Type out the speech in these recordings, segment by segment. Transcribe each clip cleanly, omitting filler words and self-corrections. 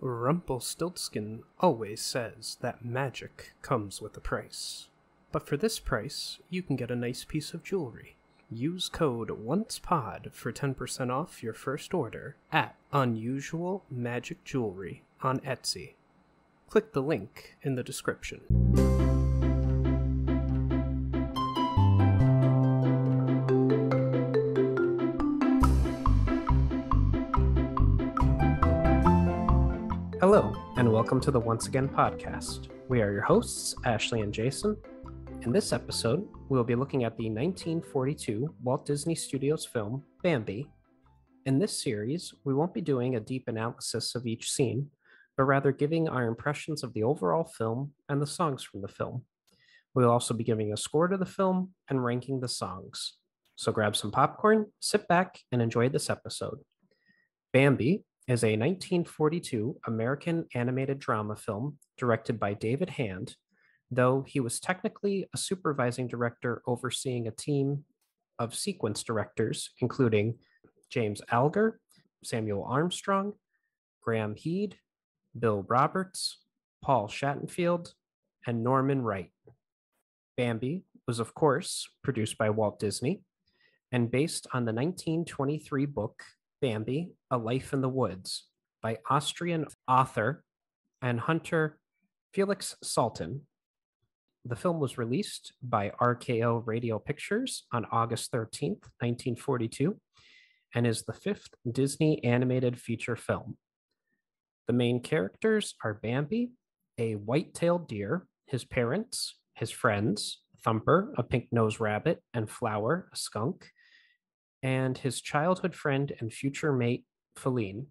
Rumpelstiltskin always says that magic comes with a price. But for this price, you can get a nice piece of jewelry. Use code ONCEPOD for 10% off your first order at Unusual Magic Jewelry on Etsy. Click the link in the description. Hello, and welcome to the Once Again podcast. We are your hosts, Ashley and Jason. In this episode, we'll be looking at the 1942 Walt Disney Studios film, Bambi. In this series, we won't be doing a deep analysis of each scene, but rather giving our impressions of the overall film and the songs from the film. We'll also be giving a score to the film and ranking the songs. So grab some popcorn, sit back, and enjoy this episode. Bambi is a 1942 American animated drama film directed by David Hand, though he was technically a supervising director overseeing a team of sequence directors, including James Alger, Samuel Armstrong, Graham Heed, Bill Roberts, Paul Shattenfield, and Norman Wright. Bambi was, of course, produced by Walt Disney and based on the 1923 book Bambi, A Life in the Woods by Austrian author and hunter Felix Salten. The film was released by RKO Radio Pictures on August 13th, 1942, and is the fifth Disney animated feature film. The main characters are Bambi, a white-tailed deer, his parents, his friends, Thumper, a pink-nosed rabbit, and Flower, a skunk, and his childhood friend and future mate, Feline.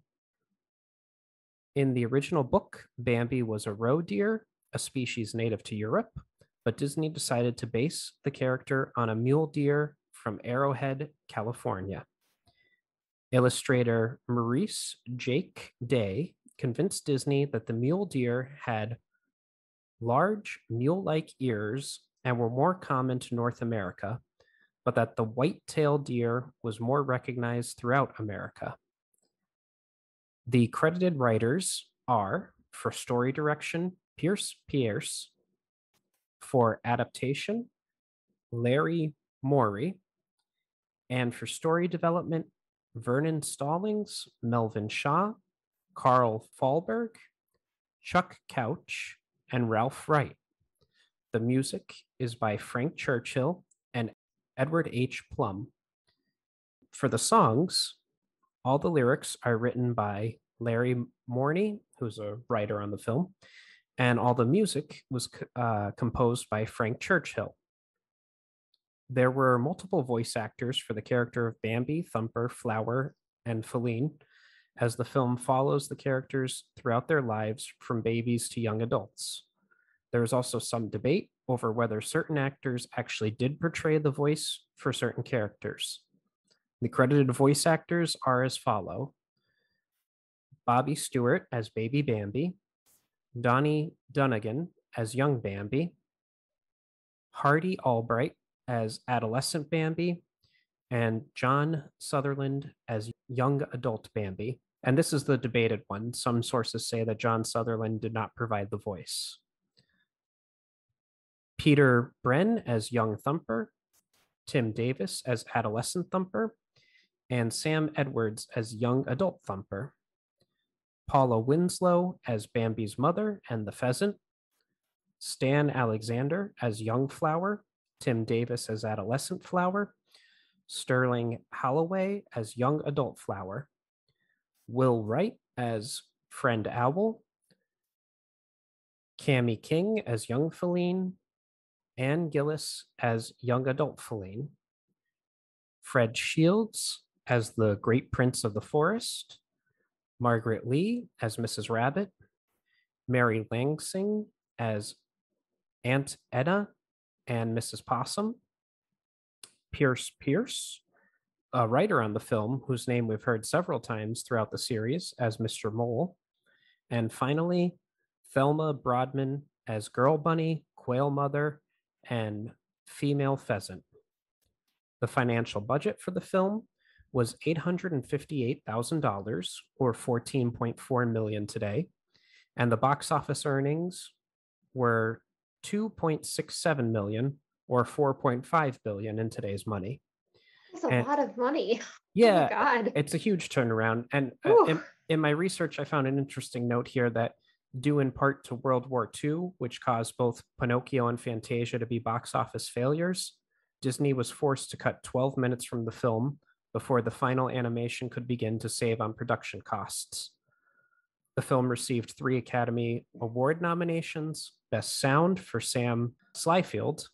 In the original book, Bambi was a roe deer, a species native to Europe, but Disney decided to base the character on a mule deer from Arrowhead, California. Illustrator Maurice Jake Day convinced Disney that the mule deer had large mule-like ears and were more common to North America, but that the white-tailed deer was more recognized throughout America. The credited writers are, for story direction, Pierce, for adaptation, Larry Morey, and for story development, Vernon Stallings, Melvin Shaw, Carl Fahlberg, Chuck Couch, and Ralph Wright. The music is by Frank Churchill and Edward H. Plum. For the songs, all the lyrics are written by Larry Morney, who's a writer on the film, and all the music was composed by Frank Churchill. There were multiple voice actors for the character of Bambi, Thumper, Flower, and Feline, as the film follows the characters throughout their lives from babies to young adults. There is also some debate over whether certain actors actually did portray the voice for certain characters. The credited voice actors are as follow: Bobby Stewart as Baby Bambi, Donnie Dunnigan as Young Bambi, Hardy Albright as Adolescent Bambi, and John Sutherland as Young Adult Bambi. And this is the debated one. Some sources say that John Sutherland did not provide the voice. Peter Bren as Young Thumper, Tim Davis as Adolescent Thumper, and Sam Edwards as Young Adult Thumper. Paula Winslow as Bambi's mother and the pheasant, Stan Alexander as Young Flower, Tim Davis as Adolescent Flower, Sterling Holloway as Young Adult Flower, Will Wright as Friend Owl, Cammie King as Young Feline, Ann Gillis as Young Adult Feline, Fred Shields as the Great Prince of the Forest, Margaret Lee as Mrs. Rabbit, Mary Langsing as Aunt Edna and Mrs. Possum, Pierce, a writer on the film whose name we've heard several times throughout the series as Mr. Mole, and finally, Thelma Broadman as Girl Bunny, Quail Mother, and Female Pheasant. The financial budget for the film was $858,000, or $14.4 million today, And the box office earnings were 2.67 million or 4.5 billion in today's money. That's a And lot of money. Oh my yeah, God. it's a huge turnaround. And Whew. in my research, I found an interesting note here that due in part to World War II, which caused both Pinocchio and Fantasia to be box office failures, Disney was forced to cut 12 minutes from the film before the final animation could begin to save on production costs. The film received 3 Academy Award nominations: Best Sound for Sam Slyfield,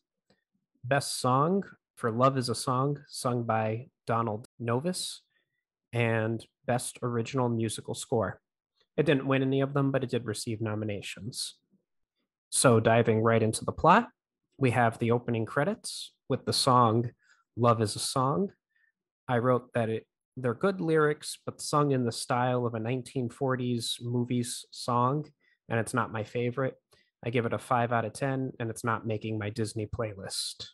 Best Song for Love is a Song, sung by Donald Novis, and Best Original Musical Score. It didn't win any of them, but it did receive nominations. So, diving right into the plot, we have the opening credits with the song Love is a Song. I wrote that they're good lyrics, but sung in the style of a 1940s movies song, and it's not my favorite. I give it a 5 out of 10, and it's not making my Disney playlist.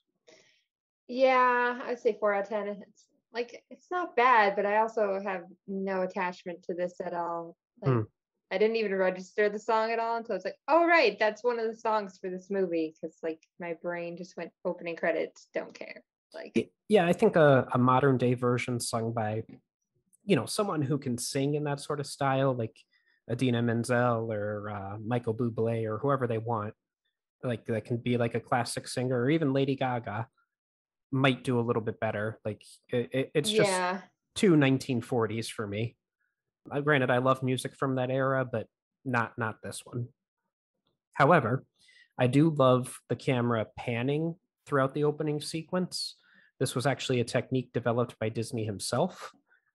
Yeah, I'd say 4 out of 10. It's not bad, but I also have no attachment to this at all. I didn't even register the song at all until it's like, oh right, that's one of the songs for this movie. Because my brain just went opening credits, don't care. Yeah, I think a modern day version sung by, someone who can sing in that sort of style, like Adina Menzel or Michael Bublé or whoever they want, like that can be like a classic singer, or even Lady Gaga might do a little bit better. Like it's just Yeah. too 1940s for me. Granted, I love music from that era, but not this one. However, I do love the camera panning throughout the opening sequence. This was actually a technique developed by Disney himself.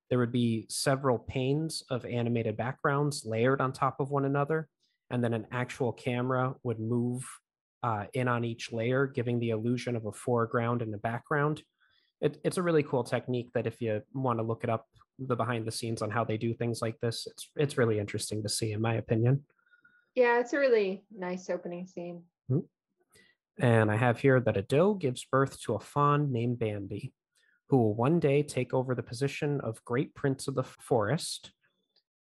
There would be several panes of animated backgrounds layered on top of one another, and then an actual camera would move in on each layer, giving the illusion of a foreground and a background. It's a really cool technique that if you want to look it up, the behind the scenes on how they do things like this, it's really interesting to see, in my opinion. Yeah, it's a really nice opening scene. And I have here that a doe gives birth to a fawn named Bambi, who will one day take over the position of Great Prince of the Forest,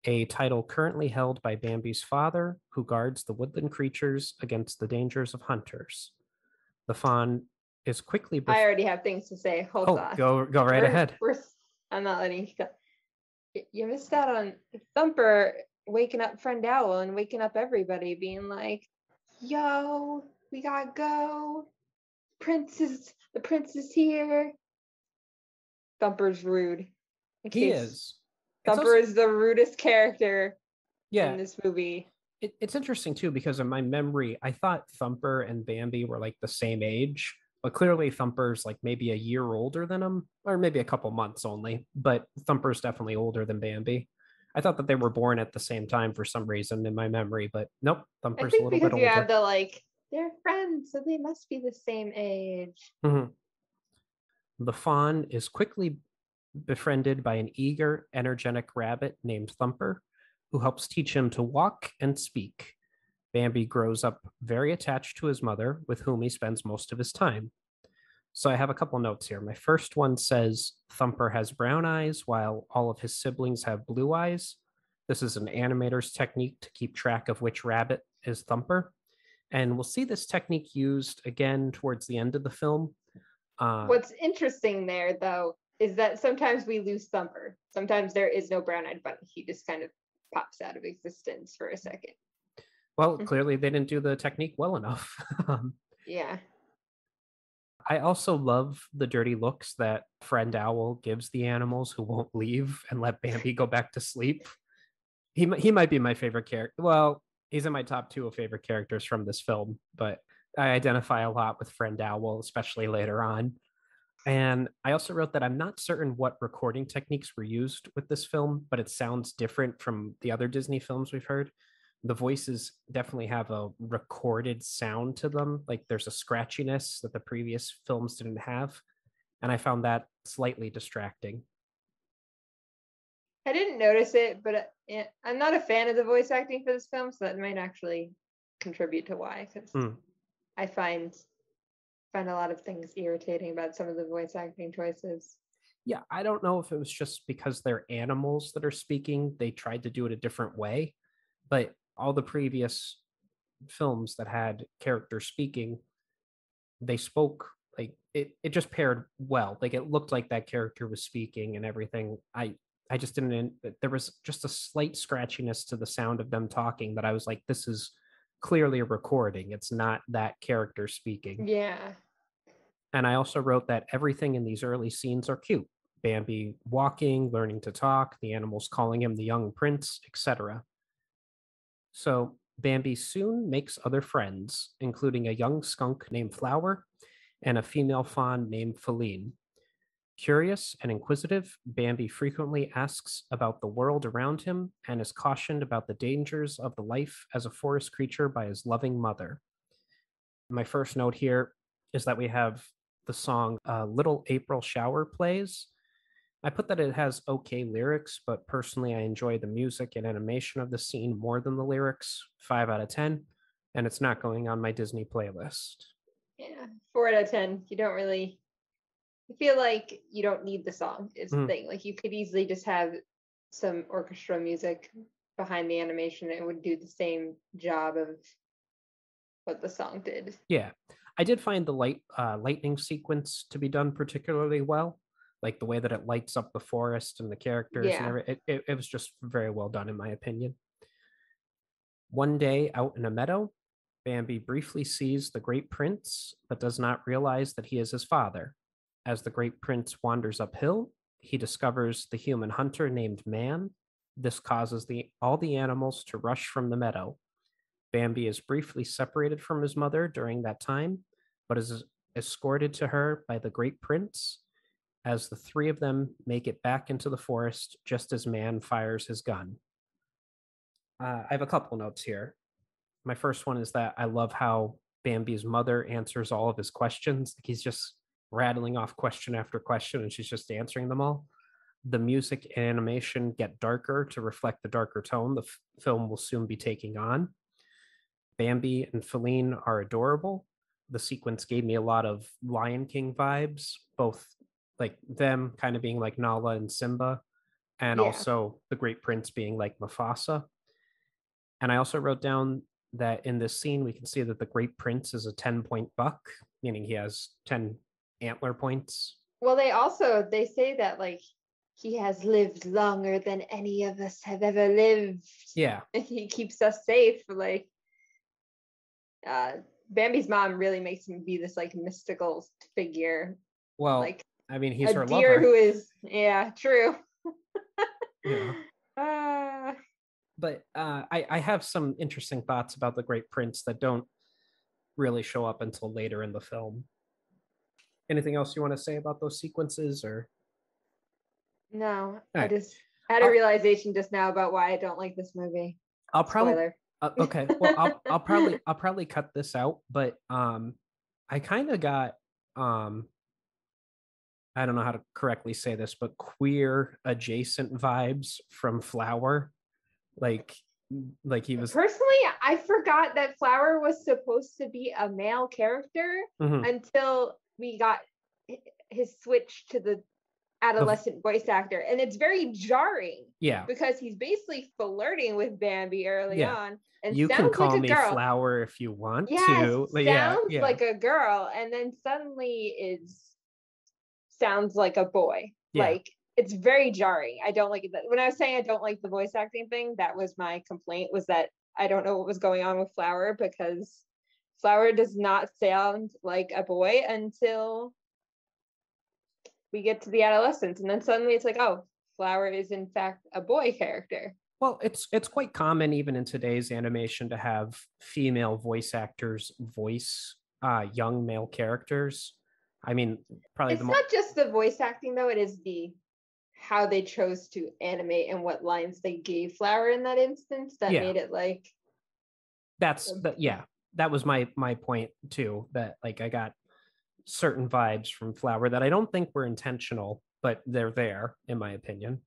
a title currently held by Bambi's father, who guards the woodland creatures against the dangers of hunters. The fawn is quickly. I already have things to say. Hold on. Go right ahead. I'm not letting you go. You missed out on Thumper waking up Friend Owl and waking up everybody, being like, "Yo, we gotta go. The prince is here." Thumper's rude. He is. Thumper is the rudest character in this movie. It's interesting too, because in my memory, I thought Thumper and Bambi were like the same age, but clearly Thumper's like maybe a year older than him, or maybe a couple months only. But Thumper's definitely older than Bambi. I thought that they were born at the same time for some reason in my memory, but nope, Thumper's a little bit older. Because you have the they're friends, so they must be the same age. Mm-hmm. The fawn is quickly befriended by an eager, energetic rabbit named Thumper, who helps teach him to walk and speak. Bambi grows up very attached to his mother, with whom he spends most of his time. So I have a couple notes here. My first one says Thumper has brown eyes, while all of his siblings have blue eyes. This is an animator's technique to keep track of which rabbit is Thumper. And we'll see this technique used again towards the end of the film. What's interesting there, though, is that sometimes we lose Thumper. Sometimes there is no brown-eyed bunny. He just kind of pops out of existence for a second. Well, clearly they didn't do the technique well enough. Yeah. I also love the dirty looks that Friend Owl gives the animals who won't leave and let Bambi go back to sleep. He might be my favorite character. Well, he's in my top 2 of favorite characters from this film, but I identify a lot with Friend Owl, especially later on. And I also wrote that I'm not certain what recording techniques were used with this film, but it sounds different from the other Disney films we've heard. The voices definitely have a recorded sound to them. Like there's a scratchiness that the previous films didn't have. And I found that slightly distracting. I didn't notice it, but I'm not a fan of the voice acting for this film, so that might actually contribute to why. Because I find a lot of things irritating about some of the voice acting choices. Yeah, I don't know if it was just because they're animals that are speaking, they tried to do it a different way. But all the previous films that had characters speaking, they spoke like it just paired well. Like it looked like that character was speaking and everything. I just didn't, there was just a slight scratchiness to the sound of them talking that I was like, this is clearly a recording. It's not that character speaking. Yeah. And I also wrote that everything in these early scenes are cute. Bambi walking, learning to talk, the animals calling him the young prince, etc. So Bambi soon makes other friends, including a young skunk named Flower and a female fawn named Feline. Curious and inquisitive, Bambi frequently asks about the world around him and is cautioned about the dangers of the life as a forest creature by his loving mother. My first note here is that we have the song Little April Shower plays. I put that it has okay lyrics, but personally, I enjoy the music and animation of the scene more than the lyrics. 5 out of 10, and it's not going on my Disney playlist. Yeah. 4 out of 10. You don't really. I feel like you don't need the song. Is the thing. Like you could easily just have some orchestra music behind the animation. It would do the same job of what the song did. Yeah, I did find the lightning sequence to be done particularly well, like the way that it lights up the forest and the characters and Yeah. everything. It was just very well done in my opinion. One day out in a meadow, Bambi briefly sees the great prince, but does not realize that he is his father. As the great prince wanders uphill, he discovers the human hunter named Man. This causes all the animals to rush from the meadow. Bambi is briefly separated from his mother during that time, but is escorted to her by the great prince as the three of them make it back into the forest just as Man fires his gun. I have a couple notes here. My first one is that I love how Bambi's mother answers all of his questions. Like he's just rattling off question after question and she's just answering them all. The music and animation get darker to reflect the darker tone the film will soon be taking on. Bambi and Feline are adorable. The sequence gave me a lot of Lion King vibes, both like them kind of being like Nala and Simba, and also the Great Prince being like Mufasa. And I also wrote down that in this scene, we can see that the Great Prince is a 10-point buck, meaning he has 10 antler points. Well, they say that like he has lived longer than any of us have ever lived. Yeah. And he keeps us safe. Like Bambi's mom really makes him be this like mystical figure. Well, like I mean, he's her deer lover. who is, yeah, true. Yeah. But I have some interesting thoughts about the Great Prince that don't really show up until later in the film. Anything else you want to say about those sequences, or? No, All I right. just had a realization just now about why I don't like this movie. I'll probably Spoiler. Okay. Well, I'll probably cut this out, but I kind of got I don't know how to correctly say this, but queer adjacent vibes from Flower. Like he was. Personally, I forgot that Flower was supposed to be a male character until we got his switch to the adolescent voice actor, and it's very jarring. Yeah, because he's basically flirting with Bambi early on, and you sounds can call like a me girl. Flower if you want to. Sounds yeah. like a girl, and then suddenly sounds like a boy. Yeah. Like it's very jarring. I don't like it. When I was saying I don't like the voice acting thing, that was my complaint, was that I don't know what was going on with Flower, because Flower does not sound like a boy until we get to the adolescence, and then suddenly it's like, oh, Flower is in fact a boy character. Well, it's quite common even in today's animation to have female voice actors voice young male characters. I mean, probably it's not just the voice acting though, it is the how they chose to animate and what lines they gave Flower in that instance that made it like that was my point too, that like I got certain vibes from Flower that I don't think were intentional, but they're there in my opinion.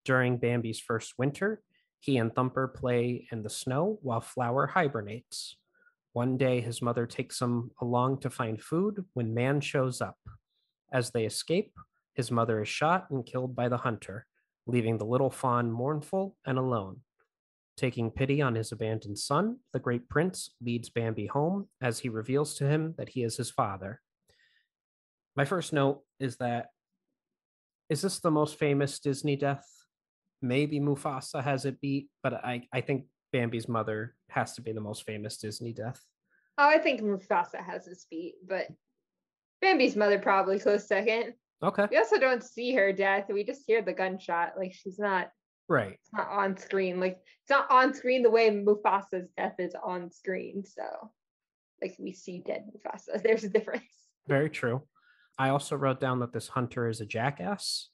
During Bambi's first winter, he and Thumper play in the snow while Flower hibernates. One day, his mother takes him along to find food when Man shows up. As they escape, his mother is shot and killed by the hunter, leaving the little fawn mournful and alone. Taking pity on his abandoned son, the great prince leads Bambi home as he reveals to him that he is his father. My first note is this the most famous Disney death? Maybe Mufasa has it beat, but I think Bambi's mother has to be the most famous Disney death. Oh, I think Mufasa has his beat, but Bambi's mother probably close second. Okay. We also don't see her death. We just hear the gunshot. Like, she's not right. It's not on screen. Like, it's not on screen the way Mufasa's death is on screen. So, like, we see dead Mufasa. There's a difference. Very true. I also wrote down that this hunter is a jackass.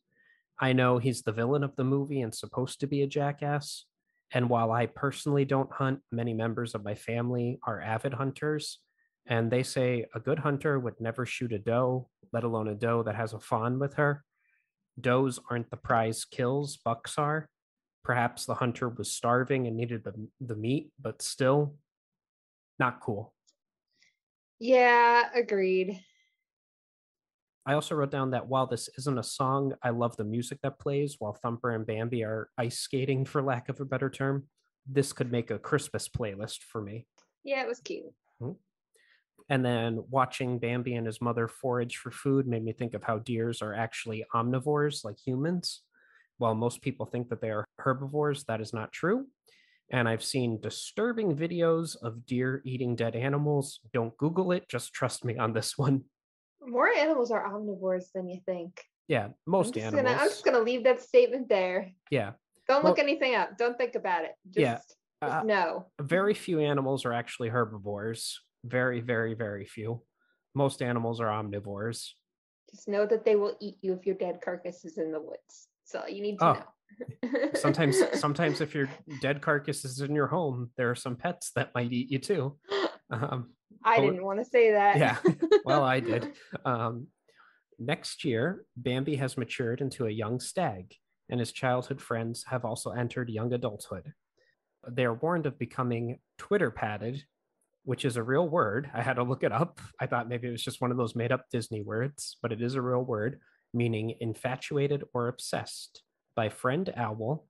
I know he's the villain of the movie and supposed to be a jackass. And while I personally don't hunt, many members of my family are avid hunters. And they say a good hunter would never shoot a doe, let alone a doe that has a fawn with her. Does aren't the prize kills, bucks are. Perhaps the hunter was starving and needed the meat, but still not cool. Yeah, agreed. I also wrote down that while this isn't a song, I love the music that plays while Thumper and Bambi are ice skating, for lack of a better term. This could make a Christmas playlist for me. Yeah, it was cute. Mm-hmm. And then watching Bambi and his mother forage for food made me think of how deers are actually omnivores like humans. While most people think that they are herbivores, that is not true. And I've seen disturbing videos of deer eating dead animals. Don't Google it, just trust me on this one. More animals are omnivores than you think. Yeah, most animals. I'm just gonna leave that statement there. Yeah. Don't look anything up. Don't think about it. Just know. Very few animals are actually herbivores. Very, very, very few. Most animals are omnivores. Just know that they will eat you if your dead carcass is in the woods. So you need to know. sometimes if your dead carcass is in your home, there are some pets that might eat you too. I didn't want to say that. Yeah, well, I did. Next year, Bambi has matured into a young stag, and his childhood friends have also entered young adulthood. They are warned of becoming Twitter padded, which is a real word. I had to look it up. I thought maybe it was just one of those made up Disney words, but it is a real word, meaning infatuated or obsessed, by friend Owl,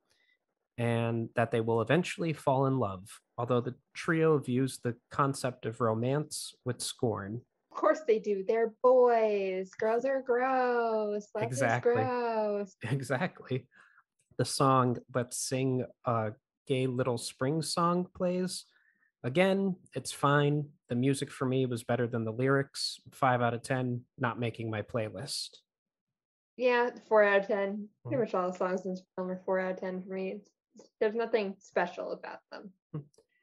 and that they will eventually fall in love, although the trio views the concept of romance with scorn. Of course they do. They're boys. Girls are gross. Love Exactly. is gross. Exactly. The song Let's Sing a Gay Little Spring Song plays. Again, it's fine. The music for me was better than the lyrics. 5 out of 10, not making my playlist. Yeah, 4 out of 10. Pretty much all the songs in this film are 4 out of 10 for me. There's nothing special about them.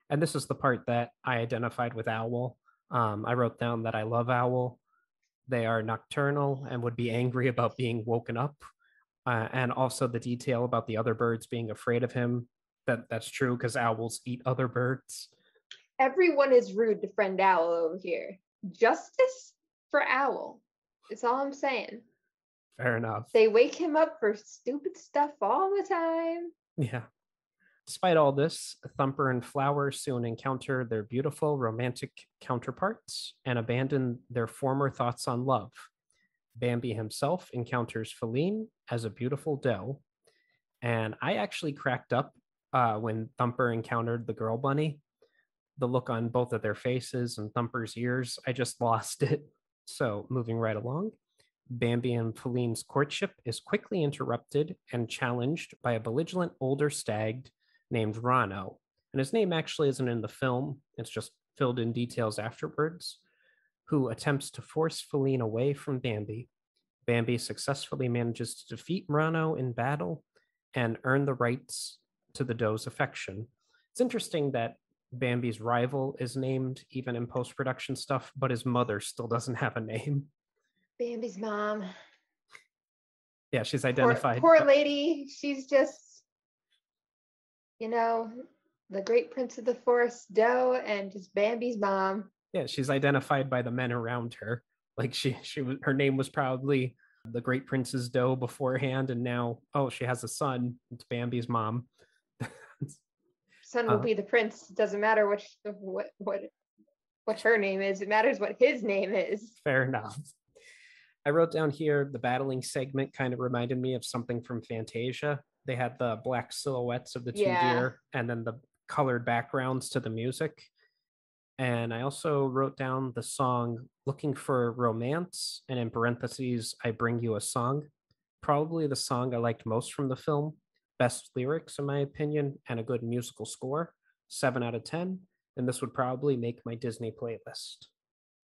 And this is the part that I identified with Owl. I wrote down that I love Owl. They are nocturnal and would be angry about being woken up. And also the detail about the other birds being afraid of him. That's true because owls eat other birds. Everyone is rude to friend Owl over here. Justice for Owl. It's all I'm saying. Fair enough. They wake him up for stupid stuff all the time. Yeah. Despite all this, Thumper and Flower soon encounter their beautiful romantic counterparts and abandon their former thoughts on love. Bambi himself encounters Feline as a beautiful doe. And I actually cracked up when Thumper encountered the girl bunny. The look on both of their faces and Thumper's ears, I just lost it. So moving right along, Bambi and Feline's courtship is quickly interrupted and challenged by a belligerent older stag named Rano. And his name actually isn't in the film, it's just filled in details afterwards, who attempts to force Feline away from Bambi. Bambi successfully manages to defeat Rano in battle and earn the rights to the doe's affection. It's interesting that Bambi's rival is named even in post-production stuff, but his mother still doesn't have a name. Bambi's mom. Yeah, she's identified. Poor lady. She's just, the great prince of the forest, doe, and just Bambi's mom. Yeah, she's identified by the men around her. Like her name was probably the great princess doe beforehand, and now, she has a son. It's Bambi's mom. Son will be the prince. It doesn't matter what her name is. It matters what his name is. Fair enough. I wrote down here the battling segment kind of reminded me of something from Fantasia. They had the black silhouettes of the two deer and then the colored backgrounds to the music. And I also wrote down the song Looking for Romance, and in parentheses, I Bring You a Song. Probably the song I liked most from the film. Best lyrics, in my opinion, and a good musical score. 7 out of 10. And this would probably make my Disney playlist.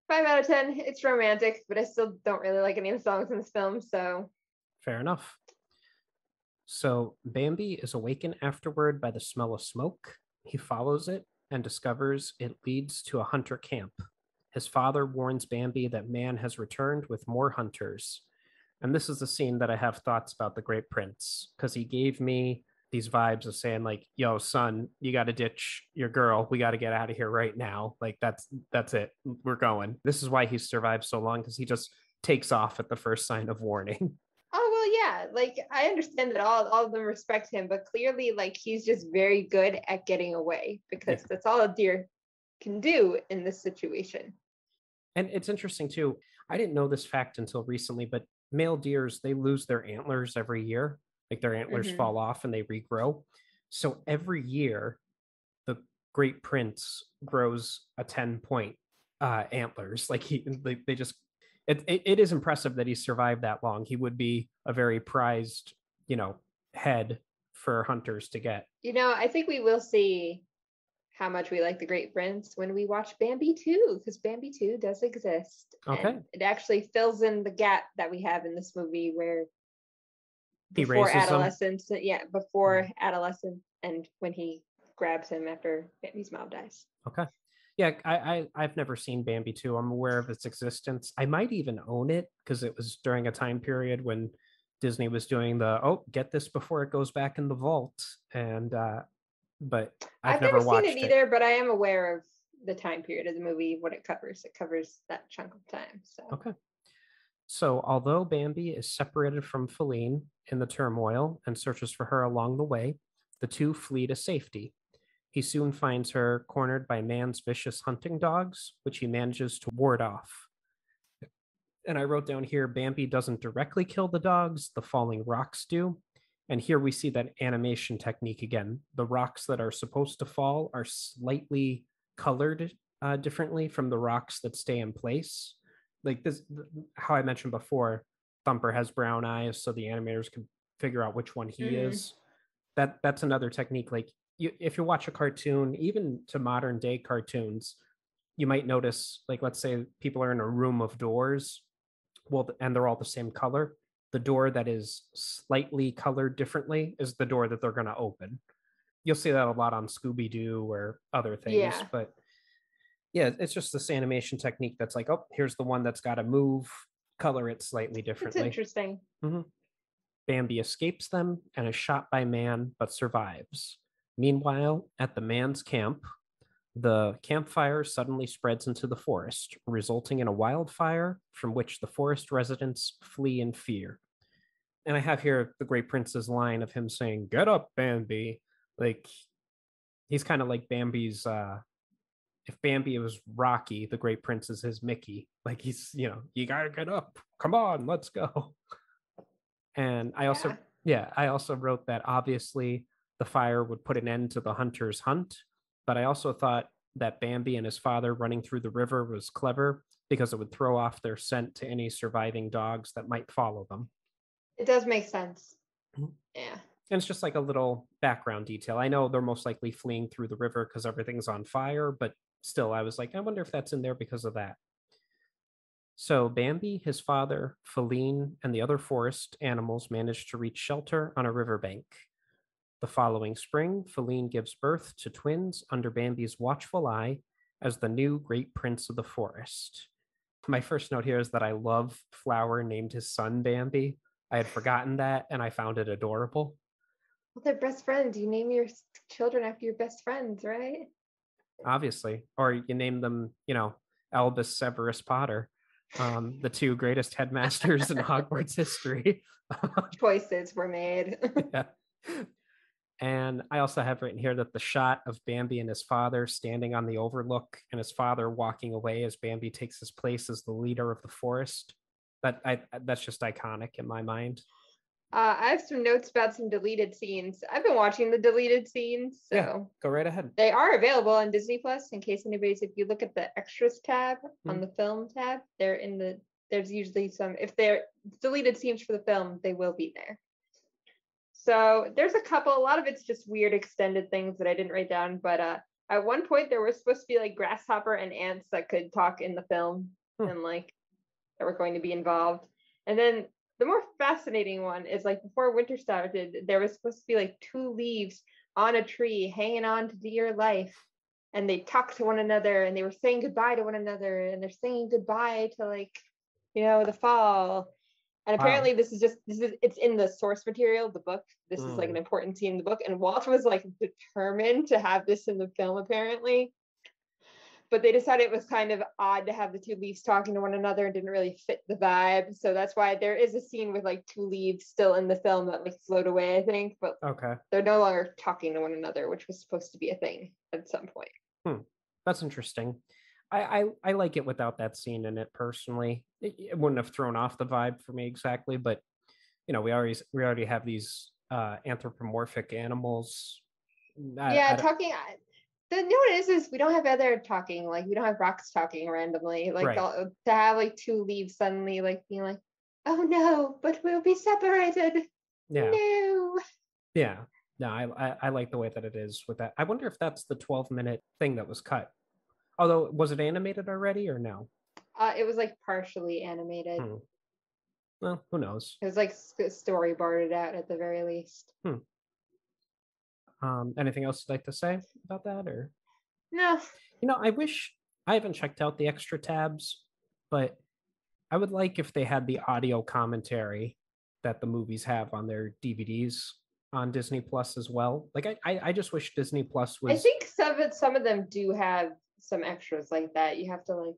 5 out of 10. It's romantic, but I still don't really like any of the songs in this film, so. Fair enough. So Bambi is awakened afterward by the smell of smoke. He follows it and discovers it leads to a hunter camp. His father warns Bambi that man has returned with more hunters. And this is the scene that I have thoughts about the Great Prince, because he gave me these vibes of saying, like, yo, son, you got to ditch your girl. We got to get out of here right now. Like, that's it. We're going. This is why he survived so long, because he just takes off at the first sign of warning. Oh, well, yeah. Like, I understand that all of them respect him, but clearly, like, he's just very good at getting away, because that's all a deer can do in this situation. And it's interesting, too. I didn't know this fact until recently, but male deers, they lose their antlers every year. Like, their antlers fall off and they regrow. So every year, the Great Prince grows a 10-point antlers. Like, they just, it is impressive that he survived that long. He would be a very prized, head for hunters to get. I think we will see how much we like the Great Prince when we watch Bambi 2, because Bambi 2 does exist. Okay. And it actually fills in the gap that we have in this movie where before adolescence, before adolescence, and when he grabs him after Bambi's mom dies. Okay. Yeah, I've never seen Bambi 2. I'm aware of its existence. I might even own it because it was during a time period when Disney was doing get this before it goes back in the vault. And but I've never watched seen it either, but I am aware of the time period of the movie, what it covers. It covers that chunk of time. So okay. So although Bambi is separated from Feline in the turmoil and searches for her along the way, the two flee to safety. He soon finds her cornered by man's vicious hunting dogs, which he manages to ward off. And I wrote down here, Bambi doesn't directly kill the dogs, the falling rocks do. And here we see that animation technique again. The rocks that are supposed to fall are slightly colored differently from the rocks that stay in place. Like this, how I mentioned before, Thumper has brown eyes, so the animators can figure out which one he is. That's another technique. Like if you watch a cartoon, even to modern day cartoons, you might notice, like, let's say people are in a room of doors, and they're all the same color. The door that is slightly colored differently is the door that they're going to open. You'll see that a lot on Scooby-Doo or other things, but yeah, it's just this animation technique that's like, oh, here's the one that's got to move, color it slightly differently. It's interesting. Bambi escapes them and is shot by man, but survives. Meanwhile, at the man's camp, the campfire suddenly spreads into the forest, resulting in a wildfire from which the forest residents flee in fear. And I have here the Great Prince's line of him saying, "Get up, Bambi." Like, he's kind of like Bambi's, if Bambi was Rocky, the Great Prince is his Mickey. Like, he's, you gotta get up. Come on, let's go. And I also wrote that obviously the fire would put an end to the hunter's hunt. But I also thought that Bambi and his father running through the river was clever because it would throw off their scent to any surviving dogs that might follow them. It does make sense. Yeah. And it's just like a little background detail. I know they're most likely fleeing through the river because everything's on fire, but still, I was like, I wonder if that's in there because of that. So Bambi, his father, Feline, and the other forest animals managed to reach shelter on a riverbank. The following spring, Feline gives birth to twins under Bambi's watchful eye as the new Great Prince of the Forest. My first note here is that I love Flower named his son Bambi. I had forgotten that, and I found it adorable. Well, they're best friends. You name your children after your best friends, right? Obviously. Or you name them, Albus Severus Potter, the two greatest headmasters in Hogwarts history. Choices were made. Yeah. And I also have written here that the shot of Bambi and his father standing on the overlook and his father walking away as Bambi takes his place as the leader of the forest, that's just iconic in my mind. I have some notes about some deleted scenes. I've been watching the deleted scenes, so Yeah, go right ahead. they are available on Disney Plus. In case anybody's, if you look at the extras tab on the film tab, they're in the. There's usually some. If they're deleted scenes for the film, they will be there. So there's a lot of it's just weird extended things that I didn't write down, but at one point there was supposed to be like grasshopper and ants that could talk in the film and like that were going to be involved. And then the more fascinating one is like before winter started, there was supposed to be like 2 leaves on a tree hanging on to dear life. And they talked to one another and they were saying goodbye to one another and they're saying goodbye to like, the fall. And apparently it's in the source material, the book. This is like an important scene in the book. And Walt was like determined to have this in the film, apparently. But they decided it was kind of odd to have the 2 leaves talking to one another and didn't really fit the vibe. So that's why there is a scene with like 2 leaves still in the film that like float away, I think. But they're no longer talking to one another, which was supposed to be a thing at some point. That's interesting. I like it without that scene in it personally. It wouldn't have thrown off the vibe for me exactly, but we already have these anthropomorphic animals. Talking. The new one is we don't have other talking, like we don't have rocks talking randomly, like to have like 2 leaves suddenly like being like, oh no, but we'll be separated. No. I like the way that it is with that. I wonder if that's the 12-minute thing that was cut. Although, was it animated already or no? It was like partially animated. Well, who knows? It was like storyboarded out at the very least. Anything else you'd like to say about that, or? No. I haven't checked out the extra tabs, but I would like if they had the audio commentary that the movies have on their DVDs on Disney Plus as well. Like I just wish Disney Plus was. I think some of them do have some extras like that. You have to like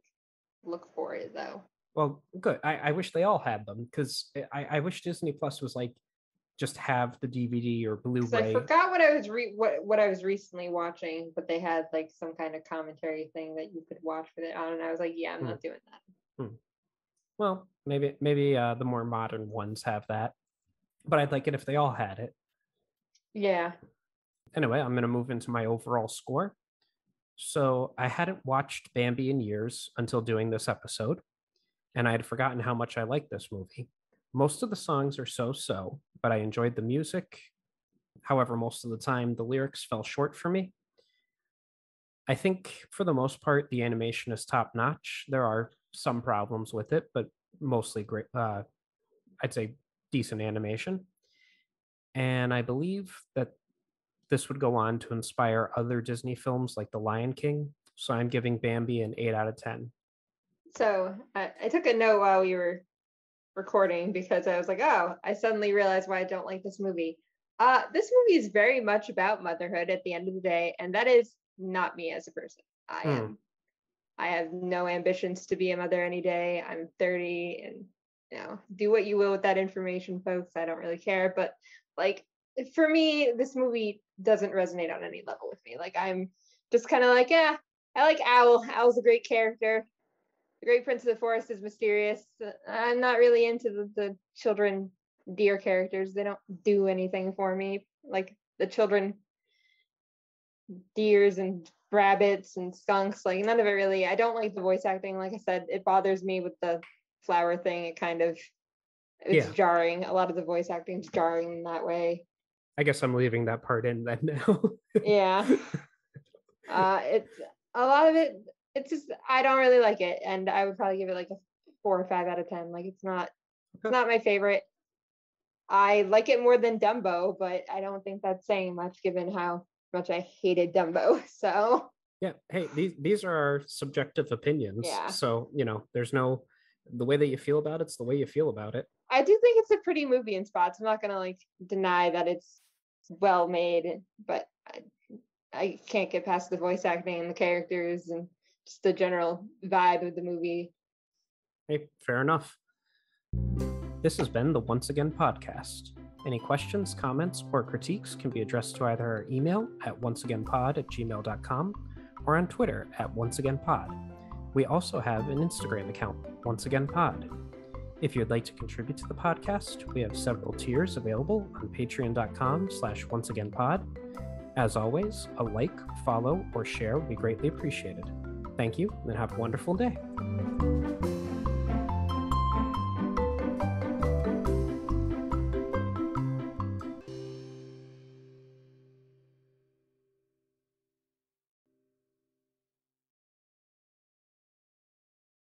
look for it though. Well, good. I wish they all had them because I wish Disney Plus was like just have the DVD or Blu-ray. I forgot what I was what I was recently watching, but they had like some kind of commentary thing that you could watch with it on, and I was like, yeah, I'm not doing that. Well, maybe the more modern ones have that, but I'd like it if they all had it. Yeah. Anyway, I'm going to move into my overall score. So I hadn't watched Bambi in years until doing this episode, and I had forgotten how much I liked this movie. Most of the songs are so-so, but I enjoyed the music. However, most of the time, the lyrics fell short for me. I think, for the most part, the animation is top-notch. There are some problems with it, but mostly great. I'd say decent animation. And I believe that this would go on to inspire other Disney films like The Lion King. So I'm giving Bambi an 8 out of 10. So I took a note while we were recording because I was like, oh, I suddenly realized why I don't like this movie. This movie is very much about motherhood at the end of the day, and that is not me as a person. I have no ambitions to be a mother any day. I'm 30 and do what you will with that information, folks. I don't really care. But like for me, this movie doesn't resonate on any level with me. Like I'm just kind of like, yeah, I like Owl. Owl's a great character. The Great Prince of the Forest is mysterious. I'm not really into the children deer characters. They don't do anything for me. Like the children deers and rabbits and skunks, like none of it really. I don't like the voice acting. Like I said, it bothers me with the flower thing. It's jarring. A lot of the voice acting is jarring in that way. I guess I'm leaving that part in then now. Yeah. It's a lot of it. It's just I don't really like it, and I would probably give it like a 4 or 5 out of 10. Like it's not my favorite. I like it more than Dumbo, but I don't think that's saying much given how much I hated Dumbo. So yeah, hey, these are our subjective opinions. Yeah. So there's no the way that you feel about it's the way you feel about it. I do think it's a pretty movie in spots. I'm not gonna like deny that it's well made, but I can't get past the voice acting and the characters and just the general vibe of the movie. Hey, fair enough. This has been the Once Again podcast. Any questions, comments, or critiques can be addressed to either our email at onceagainpod@gmail.com or on Twitter at onceagainpod. We also have an Instagram account, Once Again Pod. If you'd like to contribute to the podcast, we have several tiers available on patreon.com/onceagainpod. As always, a like, follow, or share would be greatly appreciated. Thank you, and have a wonderful day.